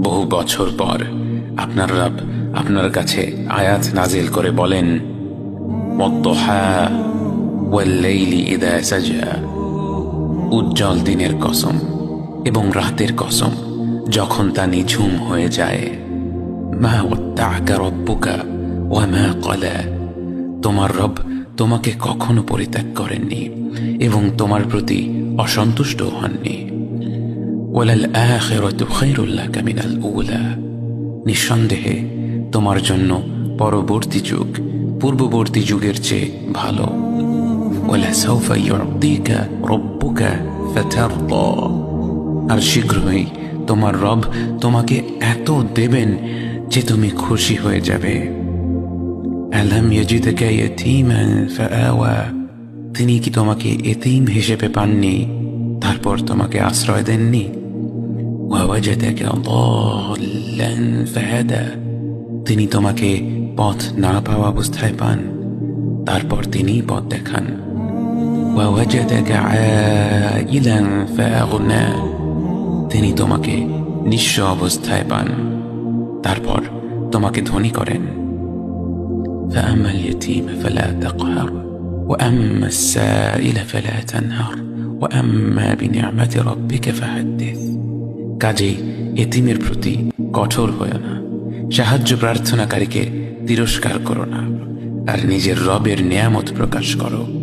বহু বছর পর আপনার রব আপনার কাছে আয়াত নাজিল করে বলেন, ওয়াদ-দুহা ওয়াল-লাইলি ইযা সাজা, উজ্জ্বল দিনের কসম এবং রাতের কসম যখন তা নিঝুম হয়ে যায়। মা ওয়াদ্দা'আকা রাব্বুকা ওয়া মা ক্বালা, তোমার রব তোমাকে কখনো পরিত্যাগ করেননি এবং তোমার প্রতি অসন্তুষ্ট হননি। ওয়ালাল আখিরাতু খায়রুল লাকা মিনাল উলা, নিঃসন্দেহে তোমার জন্য পরবর্তী যুগ পূর্ববর্তী যুগের চেয়ে ভালো। ওয়ালাসাউফা ইউ'তিকা রাব্বুকা ফাতারদা, আর শীঘ্রই তোমার রব তোমাকে এত দেবেন যে তুমি খুশি হয়ে যাবে। আলাম ইয়াজিদকা ইয়াতীমান ফাআওয়া, তিনি কি তোমাকে এতিম হিসেবে পাননি তারপর তোমাকে আশ্রয় দেননি? ওয়াওয়াজাদাকা দাল্লান ফাহাদা, তিনি তোমাকে পথ না পাওয়া অবস্থায় পান তারপর তিনিই পথ দেখান। ওয়াওয়াজাদাকা আইলান ফাআগনা, তিনি তোমাকে নিঃস্ব অবস্থায় পান তারপর তোমাকে ধনী করেন। فأما اليتيم فلا تقهر وأما السائل فلا تنهر وأما بنعمة ربك فحدث, কাজেই এতিমের প্রতি কঠোর হয়ো না, সাহায্য প্রার্থনাকারীকে তিরস্কার করো না, আর নিজের রবের নিয়ামত প্রকাশ করো।